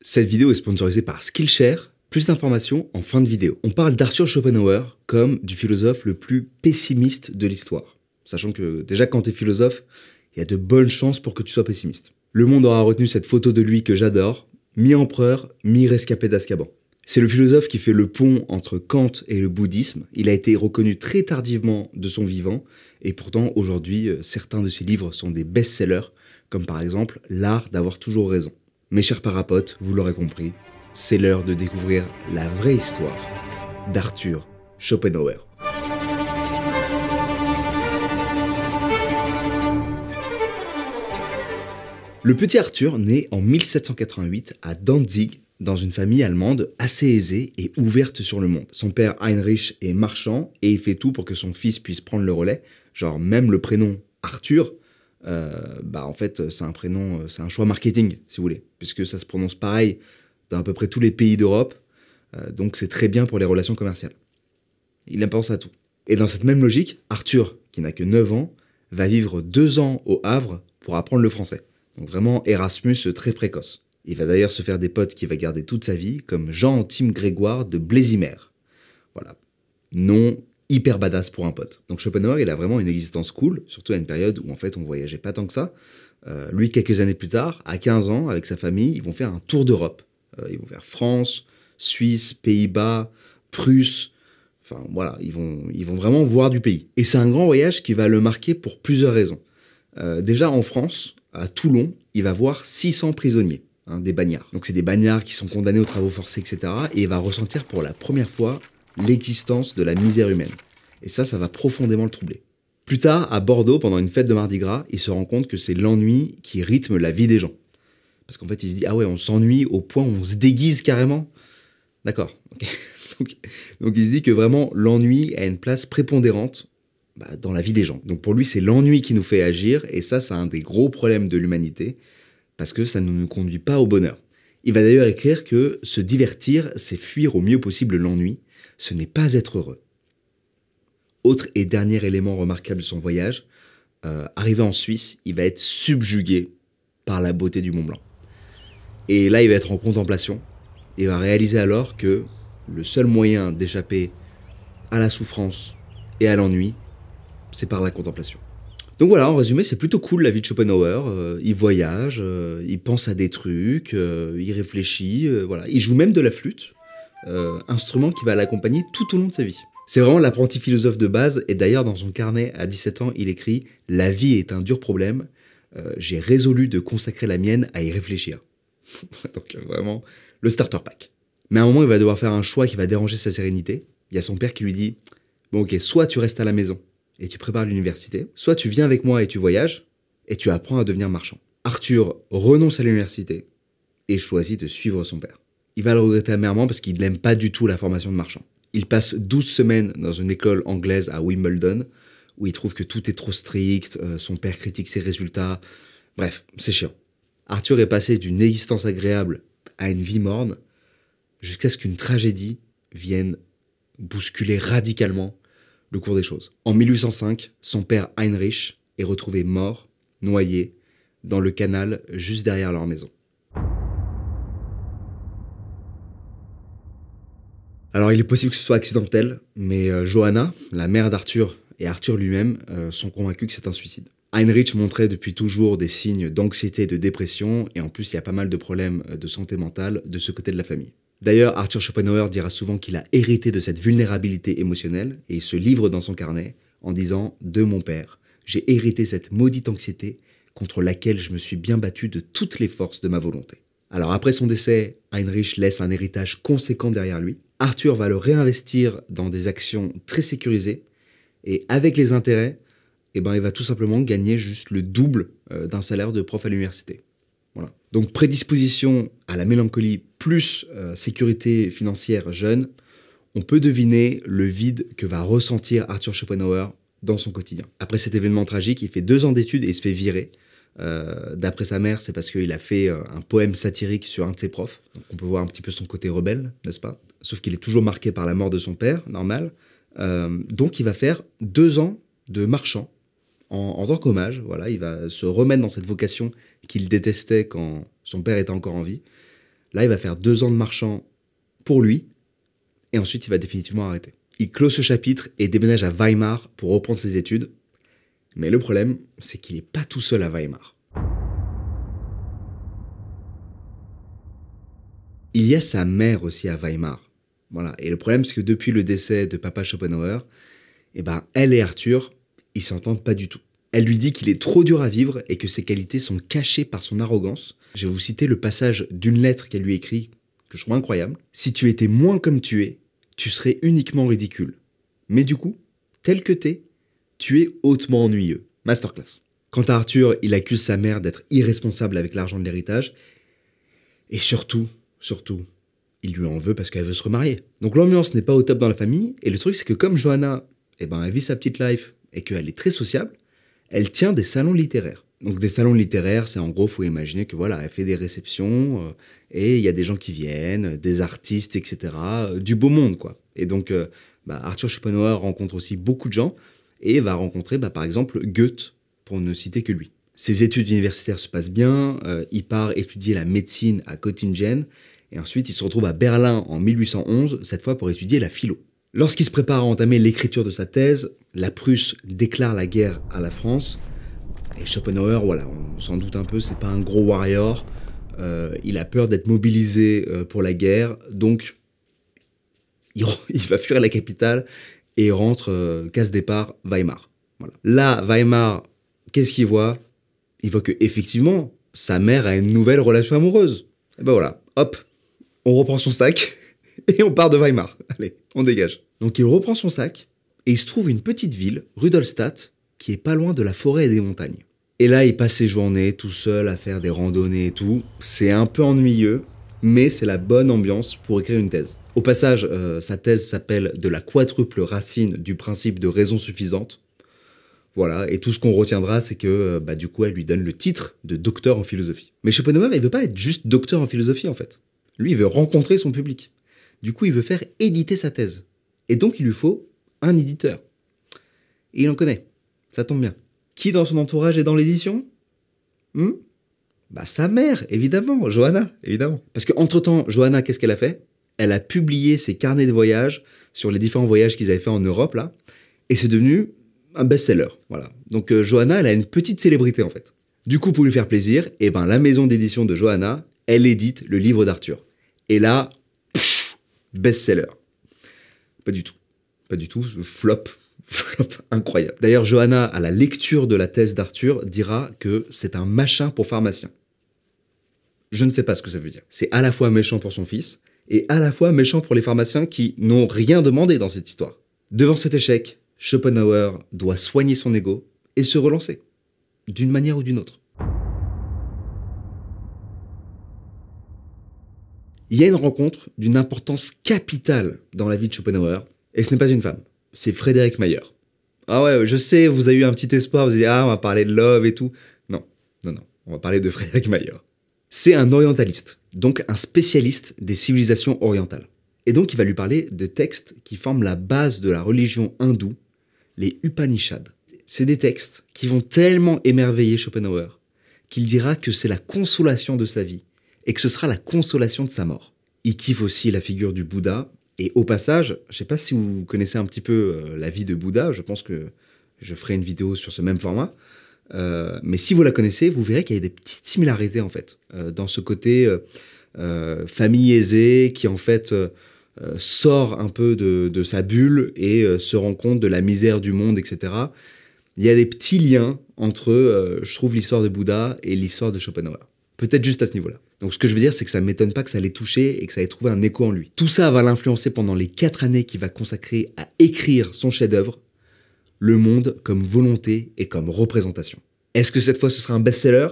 Cette vidéo est sponsorisée par Skillshare. Plus d'informations en fin de vidéo. On parle d'Arthur Schopenhauer comme du philosophe le plus pessimiste de l'histoire. Sachant que déjà quand t'es philosophe, il y a de bonnes chances pour que tu sois pessimiste. Le monde aura retenu cette photo de lui que j'adore, mi-empereur, mi-rescapé d'Azkaban. C'est le philosophe qui fait le pont entre Kant et le bouddhisme. Il a été reconnu très tardivement de son vivant, et pourtant aujourd'hui, certains de ses livres sont des best-sellers, comme par exemple L'art d'avoir toujours raison. Mes chers parapotes, vous l'aurez compris, c'est l'heure de découvrir la vraie histoire d'Arthur Schopenhauer. Le petit Arthur naît en 1788 à Danzig, dans une famille allemande assez aisée et ouverte sur le monde. Son père Heinrich est marchand et il fait tout pour que son fils puisse prendre le relais. Genre même le prénom Arthur, en fait c'est un prénom, c'est un choix marketing si vous voulez, puisque ça se prononce pareil dans à peu près tous les pays d'Europe, donc c'est très bien pour les relations commerciales. Il pense à tout. Et dans cette même logique, Arthur, qui n'a que 9 ans, va vivre 2 ans au Havre pour apprendre le français. Donc vraiment Erasmus très précoce. Il va d'ailleurs se faire des potes qu'il va garder toute sa vie, comme Jean-Antime Grégoire de Blésimer. Voilà. Nom hyper badass pour un pote. Donc Schopenhauer, il a vraiment une existence cool, surtout à une période où en fait on voyageait pas tant que ça. Lui, quelques années plus tard, à 15 ans, avec sa famille, ils vont faire un tour d'Europe. Ils vont faire France, Suisse, Pays-Bas, Prusse. Enfin voilà, ils vont vraiment voir du pays. Et c'est un grand voyage qui va le marquer pour plusieurs raisons. Déjà en France, à Toulon, il va voir 600 prisonniers, des bagnards. Donc c'est des bagnards qui sont condamnés aux travaux forcés, etc. Et il va ressentir pour la première fois l'existence de la misère humaine. Et ça va profondément le troubler. Plus tard, à Bordeaux, pendant une fête de Mardi Gras, il se rend compte que c'est l'ennui qui rythme la vie des gens. Parce qu'en fait, il se dit « Ah ouais, on s'ennuie au point où on se déguise carrément ?» D'accord. Okay. donc il se dit que vraiment, l'ennui a une place prépondérante dans la vie des gens. Donc pour lui, c'est l'ennui qui nous fait agir, et ça, c'est un des gros problèmes de l'humanité, parce que ça ne nous conduit pas au bonheur. Il va d'ailleurs écrire que se divertir, c'est fuir au mieux possible l'ennui, ce n'est pas être heureux. Autre et dernier élément remarquable de son voyage, arrivé en Suisse, il va être subjugué par la beauté du Mont Blanc. Et là, il va être en contemplation, et va réaliser alors que le seul moyen d'échapper à la souffrance et à l'ennui, c'est par la contemplation. Donc voilà, en résumé, c'est plutôt cool la vie de Schopenhauer. Il voyage, il pense à des trucs, il réfléchit, voilà. Il joue même de la flûte, instrument qui va l'accompagner tout au long de sa vie. C'est vraiment l'apprenti philosophe de base, et d'ailleurs dans son carnet à 17 ans, il écrit « La vie est un dur problème, j'ai résolu de consacrer la mienne à y réfléchir. » Donc vraiment, le starter pack. Mais à un moment, il va devoir faire un choix qui va déranger sa sérénité. Il y a son père qui lui dit « Bon ok, soit tu restes à la maison, et tu prépares l'université, soit tu viens avec moi et tu voyages, et tu apprends à devenir marchand. » Arthur renonce à l'université et choisit de suivre son père. Il va le regretter amèrement parce qu'il n'aime pas du tout la formation de marchand. Il passe 12 semaines dans une école anglaise à Wimbledon, où il trouve que tout est trop strict, son père critique ses résultats, bref, c'est chiant. Arthur est passé d'une existence agréable à une vie morne, jusqu'à ce qu'une tragédie vienne bousculer radicalement le cours des choses. En 1805, son père Heinrich est retrouvé mort, noyé, dans le canal juste derrière leur maison. Alors il est possible que ce soit accidentel, mais Johanna, la mère d'Arthur, et Arthur lui-même sont convaincus que c'est un suicide. Heinrich montrait depuis toujours des signes d'anxiété et de dépression, et en plus il y a pas mal de problèmes de santé mentale de ce côté de la famille. D'ailleurs, Arthur Schopenhauer dira souvent qu'il a hérité de cette vulnérabilité émotionnelle, et il se livre dans son carnet en disant « De mon père, j'ai hérité cette maudite anxiété contre laquelle je me suis bien battu de toutes les forces de ma volonté. » Alors après son décès, Heinrich laisse un héritage conséquent derrière lui. Arthur va le réinvestir dans des actions très sécurisées, et avec les intérêts, il va tout simplement gagner juste le double d'un salaire de prof à l'université. Voilà. Donc prédisposition à la mélancolie plus sécurité financière jeune, on peut deviner le vide que va ressentir Arthur Schopenhauer dans son quotidien. Après cet événement tragique, il fait 2 ans d'études et il se fait virer. D'après sa mère, c'est parce qu'il a fait un poème satirique sur un de ses profs. Donc on peut voir un petit peu son côté rebelle, n'est-ce pas? Sauf qu'il est toujours marqué par la mort de son père, normal. Donc il va faire 2 ans de marchand en tant qu'hommage. Voilà, il va se remettre dans cette vocation qu'il détestait quand son père était encore en vie. Là, il va faire 2 ans de marchand pour lui, et ensuite il va définitivement arrêter. Il clôt ce chapitre et déménage à Weimar pour reprendre ses études. Mais le problème, c'est qu'il n'est pas tout seul à Weimar. Il y a sa mère aussi à Weimar. Voilà. Et le problème, c'est que depuis le décès de papa Schopenhauer, elle et Arthur, ils s'entendent pas du tout. Elle lui dit qu'il est trop dur à vivre et que ses qualités sont cachées par son arrogance. Je vais vous citer le passage d'une lettre qu'elle lui écrit, que je trouve incroyable. « Si tu étais moins comme tu es, tu serais uniquement ridicule. Mais du coup, tel que t'es, tu es hautement ennuyeux. » Masterclass. Quant à Arthur, il accuse sa mère d'être irresponsable avec l'argent de l'héritage. Et surtout, il lui en veut parce qu'elle veut se remarier. Donc l'ambiance n'est pas au top dans la famille. Et le truc, c'est que comme Johanna, elle vit sa petite life et qu'elle est très sociable, elle tient des salons littéraires. Donc des salons littéraires, c'est en gros, faut imaginer que voilà, elle fait des réceptions et il y a des gens qui viennent, des artistes, etc. Du beau monde, quoi. Et donc Arthur Schopenhauer rencontre aussi beaucoup de gens et va rencontrer par exemple Goethe, pour ne citer que lui. Ses études universitaires se passent bien, il part étudier la médecine à Göttingen et ensuite il se retrouve à Berlin en 1811, cette fois pour étudier la philo. Lorsqu'il se prépare à entamer l'écriture de sa thèse, la Prusse déclare la guerre à la France. Et Schopenhauer, voilà, on s'en doute un peu, c'est pas un gros warrior. Il a peur d'être mobilisé pour la guerre, donc il va fuir la capitale et rentre casse départ Weimar. Voilà. Là, Weimar, qu'est-ce qu'il voit? Il voit que effectivement, sa mère a une nouvelle relation amoureuse. Et voilà, hop, on reprend son sac et on part de Weimar. Allez, on dégage. Donc il reprend son sac et il se trouve une petite ville, Rudolstadt, qui est pas loin de la forêt et des montagnes. Et là, il passe ses journées tout seul à faire des randonnées et tout. C'est un peu ennuyeux, mais c'est la bonne ambiance pour écrire une thèse. Au passage, sa thèse s'appelle « De la quadruple racine du principe de raison suffisante ». Voilà, et tout ce qu'on retiendra, c'est que du coup, elle lui donne le titre de docteur en philosophie. Mais Schopenhauer, il veut pas être juste docteur en philosophie, en fait. Lui, il veut rencontrer son public. Du coup, il veut faire éditer sa thèse. Et donc, il lui faut un éditeur. Et il en connaît. Ça tombe bien. Qui dans son entourage est dans l'édition? Sa mère, évidemment. Johanna, évidemment. Parce qu'entre-temps, Johanna, qu'est-ce qu'elle a fait? Elle a publié ses carnets de voyage sur les différents voyages qu'ils avaient fait en Europe, là. Et c'est devenu un best-seller. Voilà. Donc, Johanna, elle a une petite célébrité, en fait. Du coup, pour lui faire plaisir, la maison d'édition de Johanna, elle édite le livre d'Arthur. Et là, best-seller. Pas du tout. Flop. Incroyable. D'ailleurs, Johanna, à la lecture de la thèse d'Arthur, dira que c'est un machin pour pharmacien. Je ne sais pas ce que ça veut dire. C'est à la fois méchant pour son fils et à la fois méchant pour les pharmaciens qui n'ont rien demandé dans cette histoire. Devant cet échec, Schopenhauer doit soigner son ego et se relancer, d'une manière ou d'une autre. Il y a une rencontre d'une importance capitale dans la vie de Schopenhauer, et ce n'est pas une femme, c'est Frédéric Mayer. Ah ouais, je sais, vous avez eu un petit espoir, vous avez dit « Ah, on va parler de love et tout ». Non, on va parler de Frédéric Mayer. C'est un orientaliste, donc un spécialiste des civilisations orientales. Et donc il va lui parler de textes qui forment la base de la religion hindoue, les Upanishads. C'est des textes qui vont tellement émerveiller Schopenhauer qu'il dira que c'est la consolation de sa vie et que ce sera la consolation de sa mort. Il kiffe aussi la figure du Bouddha. Et au passage, je ne sais pas si vous connaissez un petit peu la vie de Bouddha, je pense que je ferai une vidéo sur ce même format. Mais si vous la connaissez, vous verrez qu'il y a des petites similarités en fait, dans ce côté famille aisée qui en fait sort un peu de sa bulle et se rend compte de la misère du monde, etc. Il y a des petits liens entre, je trouve, l'histoire de Bouddha et l'histoire de Schopenhauer. Peut-être juste à ce niveau-là. Donc ce que je veux dire, c'est que ça ne m'étonne pas que ça l'ait touché et que ça ait trouvé un écho en lui. Tout ça va l'influencer pendant les 4 années qu'il va consacrer à écrire son chef-d'œuvre, Le Monde comme volonté et comme représentation. Est-ce que cette fois ce sera un best-seller?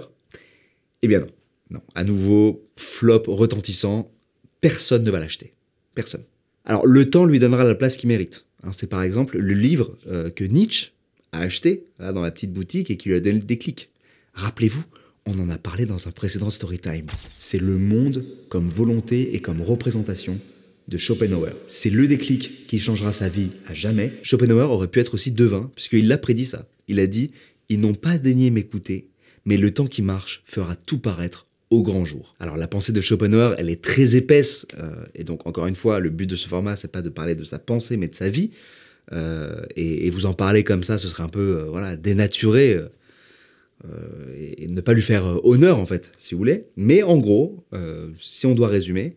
Eh bien non. Non. À nouveau, flop retentissant, personne ne va l'acheter. Personne. Alors le temps lui donnera la place qu'il mérite. C'est par exemple le livre que Nietzsche a acheté là, dans la petite boutique et qui lui a donné le déclic. Rappelez-vous, on en a parlé dans un précédent Storytime. C'est Le Monde comme volonté et comme représentation de Schopenhauer. C'est le déclic qui changera sa vie à jamais. Schopenhauer aurait pu être aussi devin, puisqu'il l'a prédit ça. Il a dit « Ils n'ont pas daigné m'écouter, mais le temps qui marche fera tout paraître au grand jour. Alors la pensée de Schopenhauer, elle est très épaisse, et donc encore une fois, le but de ce format, c'est pas de parler de sa pensée, mais de sa vie, et vous en parler comme ça, ce serait un peu voilà, dénaturé, et ne pas lui faire honneur en fait, si vous voulez. Mais en gros, si on doit résumer,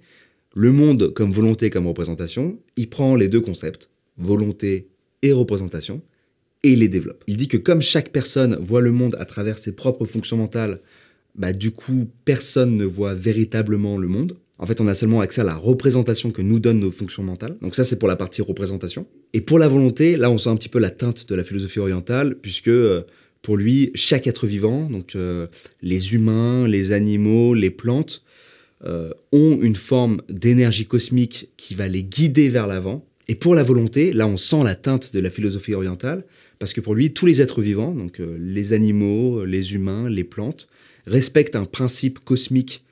le monde comme volonté, comme représentation, il prend les deux concepts, volonté et représentation, et il les développe. Il dit que comme chaque personne voit le monde à travers ses propres fonctions mentales, bah du coup, personne ne voit véritablement le monde. En fait, on a seulement accès à la représentation que nous donnent nos fonctions mentales. Donc ça, c'est pour la partie représentation. Et pour la volonté, là, on sent un petit peu la teinte de la philosophie orientale, puisque pour lui, chaque être vivant, donc les humains, les animaux, les plantes, ont une forme d'énergie cosmique qui va les guider vers l'avant. Et pour la volonté, là on sent la teinte de la philosophie orientale, parce que pour lui, tous les êtres vivants, donc les animaux, les humains, les plantes, respectent un principe cosmique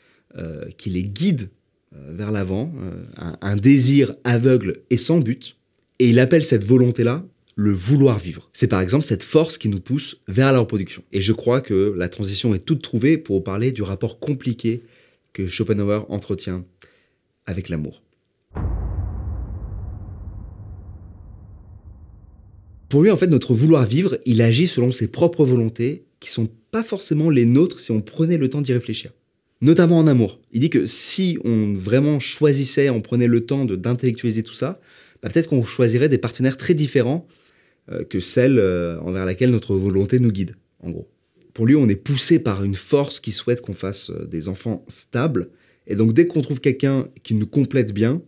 qui les guide vers l'avant, un désir aveugle et sans but, et il appelle cette volonté-là le vouloir vivre. C'est par exemple cette force qui nous pousse vers la reproduction. Et je crois que la transition est toute trouvée pour parler du rapport compliqué que Schopenhauer entretient avec l'amour. Pour lui, en fait, notre vouloir vivre, il agit selon ses propres volontés, qui sont pas forcément les nôtres si on prenait le temps d'y réfléchir. Notamment en amour. Il dit que si on vraiment choisissait, on prenait le temps d'intellectualiser tout ça, bah peut-être qu'on choisirait des partenaires très différents que celle envers laquelle notre volonté nous guide, en gros. Pour lui, on est poussé par une force qui souhaite qu'on fasse des enfants stables, et donc dès qu'on trouve quelqu'un qui nous complète bien,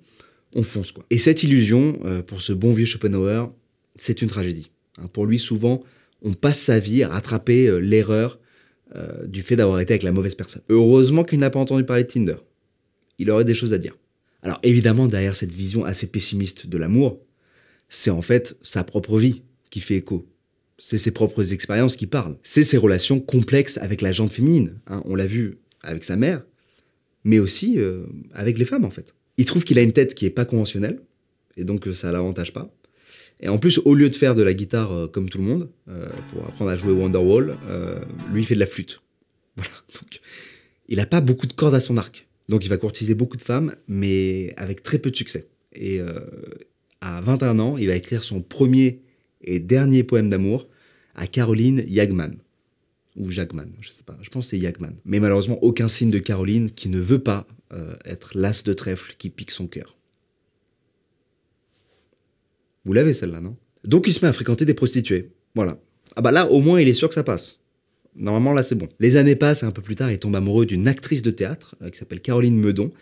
on fonce, quoi. Et cette illusion, pour ce bon vieux Schopenhauer, c'est une tragédie. Pour lui, souvent, on passe sa vie à rattraper l'erreur du fait d'avoir été avec la mauvaise personne. Heureusement qu'il n'a pas entendu parler de Tinder. Il aurait des choses à dire. Alors évidemment, derrière cette vision assez pessimiste de l'amour, c'est en fait sa propre vie qui fait écho. C'est ses propres expériences qui parlent. C'est ses relations complexes avec la gente féminine. On l'a vu avec sa mère, mais aussi avec les femmes, en fait. Il trouve qu'il a une tête qui est pas conventionnelle, et donc ça l'avantage pas. Et en plus, au lieu de faire de la guitare comme tout le monde, pour apprendre à jouer Wonderwall, lui, il fait de la flûte. Voilà. Donc, il n'a pas beaucoup de cordes à son arc. Donc, il va courtiser beaucoup de femmes, mais avec très peu de succès. Et à 21 ans, il va écrire son premier et dernier poème d'amour à Caroline Jagman. Ou Jagman, je sais pas. Je pense que c'est Jagman. Mais malheureusement, aucun signe de Caroline qui ne veut pas être l'as de trèfle qui pique son cœur. Vous l'avez celle-là, non? Donc il se met à fréquenter des prostituées. Voilà. Ah bah là, au moins, il est sûr que ça passe. Normalement, là, c'est bon. Les années passent et un peu plus tard, il tombe amoureux d'une actrice de théâtre qui s'appelle Caroline Meudon,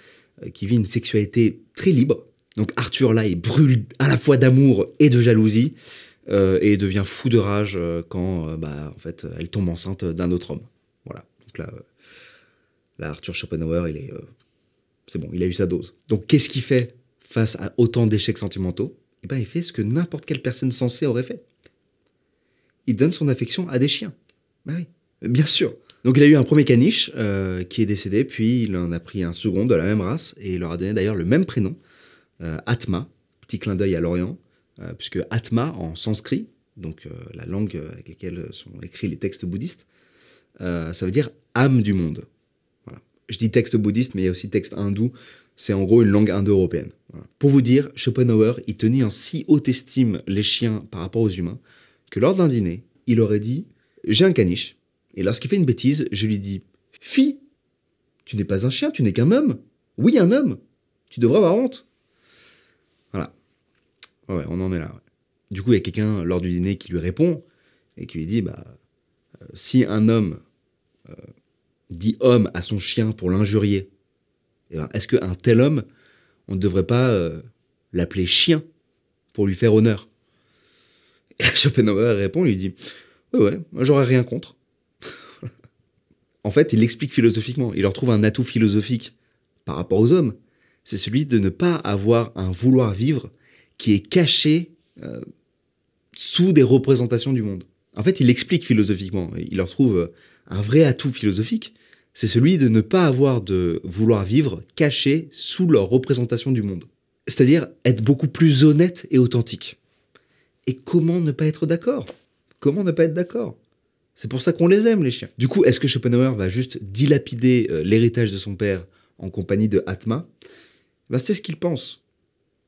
qui vit une sexualité très libre. Donc Arthur, là, il brûle à la fois d'amour et de jalousie et devient fou de rage quand, en fait, elle tombe enceinte d'un autre homme. Voilà. Donc là, Arthur Schopenhauer, c'est bon, il a eu sa dose. Donc qu'est-ce qu'il fait face à autant d'échecs sentimentaux? Eh ben, il fait ce que n'importe quelle personne sensée aurait fait. Il donne son affection à des chiens. Bah oui, bien sûr. Donc il a eu un premier caniche qui est décédé, puis il en a pris un second de la même race, et il leur a donné d'ailleurs le même prénom, Atma, petit clin d'œil à l'Orient, puisque Atma en sanskrit, donc la langue avec laquelle sont écrits les textes bouddhistes, ça veut dire âme du monde. Voilà. Je dis texte bouddhiste, mais il y a aussi texte hindou. C'est en gros une langue indo-européenne. Voilà. Pour vous dire, Schopenhauer, il tenait en si haute estime les chiens par rapport aux humains que lors d'un dîner, il aurait dit « J'ai un caniche, et lorsqu'il fait une bêtise, je lui dis « Fille, tu n'es pas un chien, tu n'es qu'un homme. Oui, un homme. Tu devrais avoir honte. » Voilà. Ouais, on en est là. Ouais. Du coup, il y a quelqu'un lors du dîner qui lui répond et qui lui dit si un homme dit homme à son chien pour l'injurier, est-ce qu'un tel homme, on ne devrait pas l'appeler chien pour lui faire honneur? Et Schopenhauer répond, lui dit ouais, j'aurais rien contre. En fait, il l'explique philosophiquement. Il leur trouve un atout philosophique par rapport aux hommes. C'est celui de ne pas avoir un vouloir vivre qui est caché sous des représentations du monde. En fait, il l'explique philosophiquement. Il leur trouve un vrai atout philosophique. C'est celui de ne pas avoir de vouloir vivre caché sous leur représentation du monde. C'est-à-dire être beaucoup plus honnête et authentique. Et comment ne pas être d'accord? Comment ne pas être d'accord? C'est pour ça qu'on les aime, les chiens. Du coup, est-ce que Schopenhauer va juste dilapider l'héritage de son père en compagnie de Atma? Ben, c'est ce qu'il pense.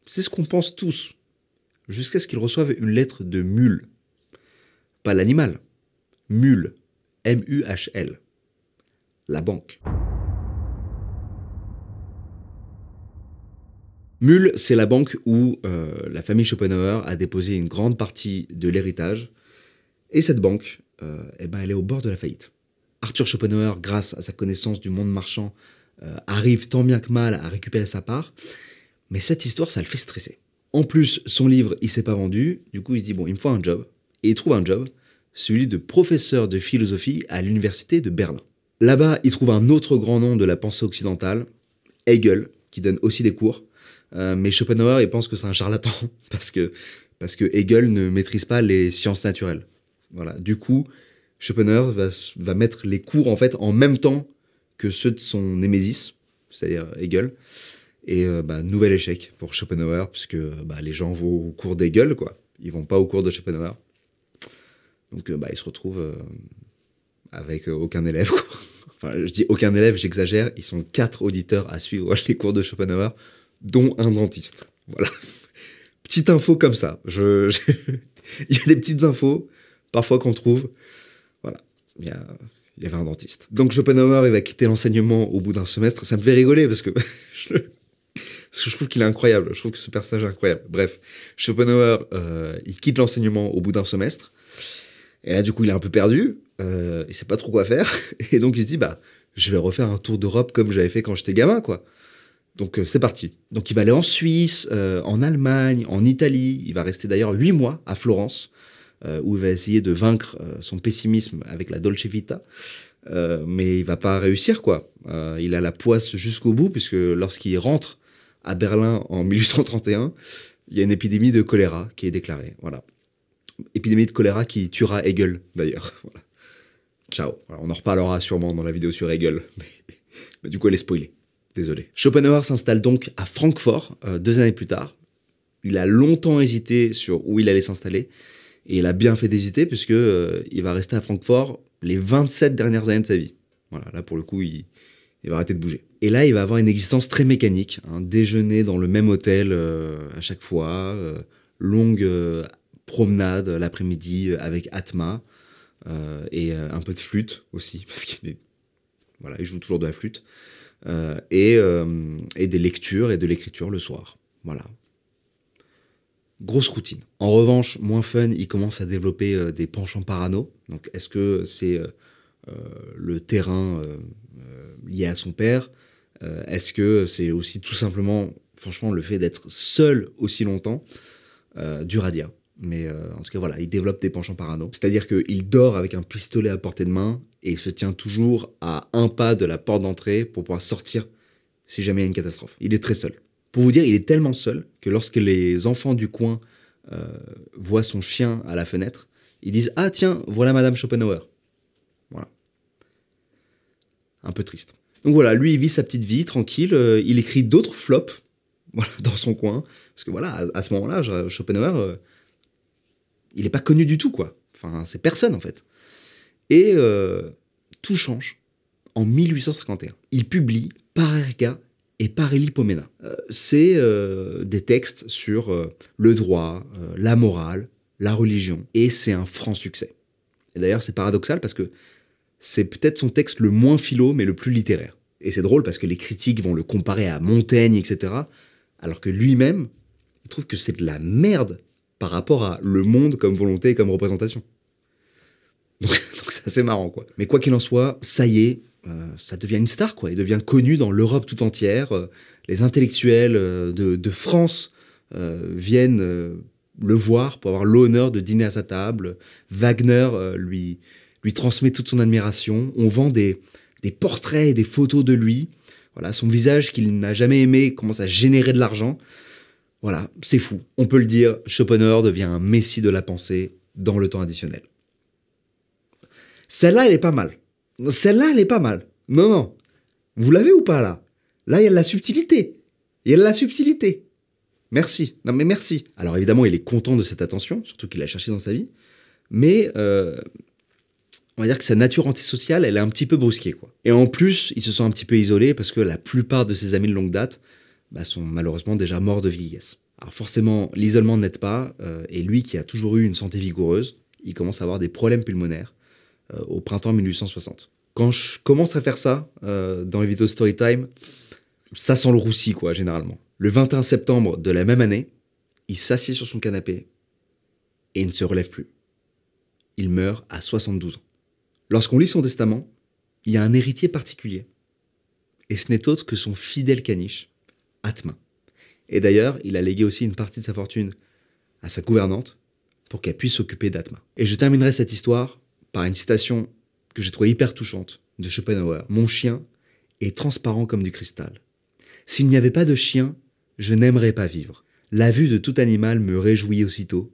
C'est ce qu'on pense tous. Jusqu'à ce qu'il reçoive une lettre de Mule. Pas l'animal. Mule. M-U-H-L. La banque. Mule, c'est la banque où la famille Schopenhauer a déposé une grande partie de l'héritage. Et cette banque, elle est au bord de la faillite. Arthur Schopenhauer, grâce à sa connaissance du monde marchand, arrive tant bien que mal à récupérer sa part. Mais cette histoire, ça le fait stresser. En plus, son livre, il s'est pas vendu. Du coup, il se dit, bon, il me faut un job. Et il trouve un job, celui de professeur de philosophie à l'université de Berlin. Là-bas, il trouve un autre grand nom de la pensée occidentale, Hegel, qui donne aussi des cours. Mais Schopenhauer, il pense que c'est un charlatan, parce que Hegel ne maîtrise pas les sciences naturelles. Voilà. Du coup, Schopenhauer va mettre les cours en fait en même temps que ceux de son némésis, c'est-à-dire Hegel. Et nouvel échec pour Schopenhauer, puisque les gens vont au cours d'Hegel, quoi. Ils vont pas au cours de Schopenhauer. Donc il se retrouve avec aucun élève, quoi. Enfin, je dis aucun élève, j'exagère. Ils sont 4 auditeurs à suivre les cours de Schopenhauer, dont un dentiste. Voilà. Petite info comme ça. Il y a des petites infos, parfois qu'on trouve. Voilà. Il y avait un dentiste. Donc Schopenhauer, il va quitter l'enseignement au bout d'un semestre. Ça me fait rigoler parce que je trouve qu'il est incroyable. Je trouve que ce personnage est incroyable. Bref, Schopenhauer, il quitte l'enseignement au bout d'un semestre. Et là, du coup, il est un peu perdu. Il sait pas trop quoi faire. Et donc, il se dit, je vais refaire un tour d'Europe comme j'avais fait quand j'étais gamin, quoi. Donc, c'est parti. Donc, il va aller en Suisse, en Allemagne, en Italie. Il va rester d'ailleurs 8 mois à Florence, où il va essayer de vaincre son pessimisme avec la Dolce Vita. Mais il va pas réussir, quoi. Il a la poisse jusqu'au bout, puisque lorsqu'il rentre à Berlin en 1831, il y a une épidémie de choléra qui est déclarée. Voilà. Épidémie de choléra qui tuera Hegel, d'ailleurs. Voilà. Ciao. Voilà, on en reparlera sûrement dans la vidéo sur Hegel. Mais du coup, elle est spoilée. Désolé. Schopenhauer s'installe donc à Francfort 2 années plus tard. Il a longtemps hésité sur où il allait s'installer. Et il a bien fait d'hésiter, puisque il va rester à Francfort les 27 dernières années de sa vie. Voilà, là, pour le coup, il va arrêter de bouger. Et là, il va avoir une existence très mécanique. Déjeuner dans le même hôtel à chaque fois, longue promenade l'après-midi avec Atma, et un peu de flûte aussi, parce il joue toujours de la flûte, et des lectures et de l'écriture le soir. Voilà. Grosse routine. En revanche, moins fun, il commence à développer des penchants parano. Donc, est-ce que c'est le terrain lié à son père? Est-ce que c'est aussi tout simplement, franchement, le fait d'être seul aussi longtemps, dur à dire. Mais en tout cas, voilà, il développe des penchants parano. C'est-à-dire qu'il dort avec un pistolet à portée de main et il se tient toujours à un pas de la porte d'entrée pour pouvoir sortir si jamais il y a une catastrophe. Il est très seul. Pour vous dire, il est tellement seul que lorsque les enfants du coin voient son chien à la fenêtre, ils disent « Ah tiens, voilà Madame Schopenhauer ». Voilà. Un peu triste. Donc voilà, lui, il vit sa petite vie, tranquille. Il écrit d'autres flops dans son coin. Parce que voilà, à ce moment-là, Schopenhauer, il n'est pas connu du tout, quoi. Enfin, c'est personne, en fait. Et tout change en 1851. Il publie Parerga et Paralipomena. C'est des textes sur le droit, la morale, la religion. Et c'est un franc succès. Et d'ailleurs, c'est paradoxal parce que c'est peut-être son texte le moins philo, mais le plus littéraire. Et c'est drôle parce que les critiques vont le comparer à Montaigne, etc. Alors que lui-même, il trouve que c'est de la merde par rapport à le monde comme volonté et comme représentation. Donc c'est assez marrant, quoi. Mais quoi qu'il en soit, ça y est, ça devient une star, quoi. Il devient connu dans l'Europe tout entière. Les intellectuels de France viennent le voir pour avoir l'honneur de dîner à sa table. Wagner lui transmet toute son admiration. On vend des portraits et des photos de lui. Voilà, son visage qu'il n'a jamais aimé commence à générer de l'argent. Voilà, c'est fou. On peut le dire, Schopenhauer devient un messie de la pensée dans le temps additionnel. Celle-là, elle est pas mal. Celle-là, elle est pas mal. Non. Vous l'avez ou pas, là? Là, il y a de la subtilité. Il y a de la subtilité. Merci. Non, mais merci. Alors, évidemment, il est content de cette attention, surtout qu'il l'a cherché dans sa vie. Mais on va dire que sa nature antisociale, elle est un petit peu brusquée, quoi. Et en plus, il se sent un petit peu isolé parce que la plupart de ses amis de longue date sont malheureusement déjà morts de vieillesse. Alors forcément, l'isolement n'aide pas, et lui qui a toujours eu une santé vigoureuse, il commence à avoir des problèmes pulmonaires au printemps 1860. Quand je commence à faire ça dans les vidéos Storytime, ça sent le roussi, quoi, généralement. Le 21 septembre de la même année, il s'assied sur son canapé et il ne se relève plus. Il meurt à 72 ans. Lorsqu'on lit son testament, il y a un héritier particulier. Et ce n'est autre que son fidèle caniche, Atma. Et d'ailleurs, il a légué aussi une partie de sa fortune à sa gouvernante pour qu'elle puisse s'occuper d'Atma. Et je terminerai cette histoire par une citation que j'ai trouvée hyper touchante de Schopenhauer. « Mon chien est transparent comme du cristal. S'il n'y avait pas de chien, je n'aimerais pas vivre. La vue de tout animal me réjouit aussitôt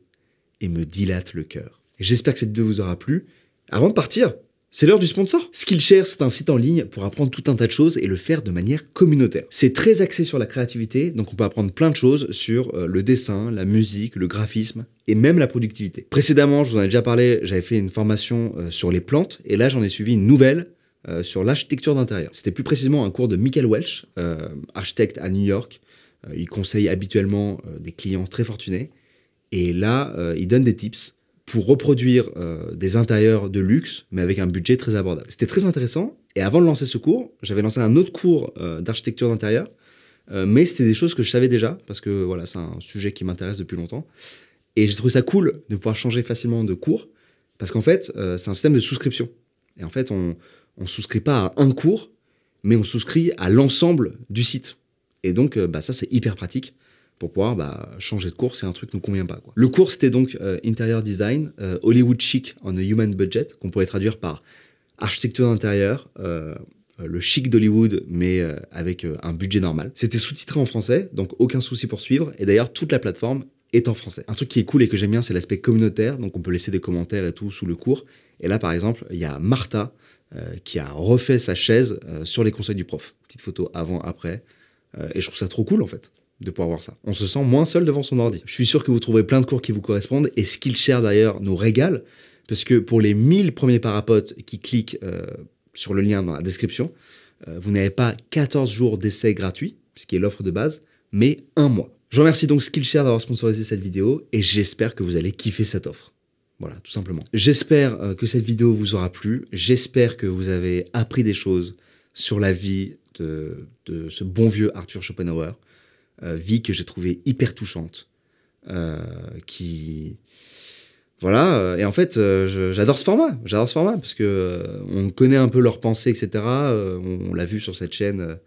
et me dilate le cœur. » J'espère que cette vidéo vous aura plu. Avant de partir, c'est l'heure du sponsor. Skillshare, c'est un site en ligne pour apprendre tout un tas de choses et le faire de manière communautaire. C'est très axé sur la créativité, donc on peut apprendre plein de choses sur le dessin, la musique, le graphisme et même la productivité. Précédemment, je vous en ai déjà parlé, j'avais fait une formation sur les plantes et là j'en ai suivi une nouvelle sur l'architecture d'intérieur. C'était plus précisément un cours de Michael Welch, architecte à New York. Il conseille habituellement des clients très fortunés et là, il donne des tips pour reproduire des intérieurs de luxe, mais avec un budget très abordable. C'était très intéressant, et avant de lancer ce cours, j'avais lancé un autre cours d'architecture d'intérieur, mais c'était des choses que je savais déjà, parce que voilà, c'est un sujet qui m'intéresse depuis longtemps, et j'ai trouvé ça cool de pouvoir changer facilement de cours, parce qu'en fait, c'est un système de souscription. Et en fait, on souscrit pas à un cours, mais on souscrit à l'ensemble du site. Et donc, ça, c'est hyper pratique. Pour pouvoir changer de cours, c'est un truc qui ne nous convient pas, quoi. Le cours, c'était donc Interior Design, Hollywood Chic on a Human Budget, qu'on pourrait traduire par architecture d'intérieur, le chic d'Hollywood, mais avec un budget normal. C'était sous-titré en français, donc aucun souci pour suivre, et d'ailleurs, toute la plateforme est en français. Un truc qui est cool et que j'aime bien, c'est l'aspect communautaire, donc on peut laisser des commentaires et tout sous le cours. Et là, par exemple, il y a Martha qui a refait sa chaise sur les conseils du prof. Petite photo avant, après, et je trouve ça trop cool, en fait, de pouvoir voir ça. On se sent moins seul devant son ordi. Je suis sûr que vous trouverez plein de cours qui vous correspondent, et Skillshare d'ailleurs nous régale, parce que pour les 1000 premiers parapotes qui cliquent sur le lien dans la description, vous n'avez pas 14 jours d'essai gratuit, ce qui est l'offre de base, mais 1 mois. Je remercie donc Skillshare d'avoir sponsorisé cette vidéo, et j'espère que vous allez kiffer cette offre. Voilà, tout simplement. J'espère que cette vidéo vous aura plu, j'espère que vous avez appris des choses sur la vie de ce bon vieux Arthur Schopenhauer, vie que j'ai trouvée hyper touchante, Voilà, et en fait, j'adore ce format, parce que on connaît un peu leurs pensées, etc. On l'a vu sur cette chaîne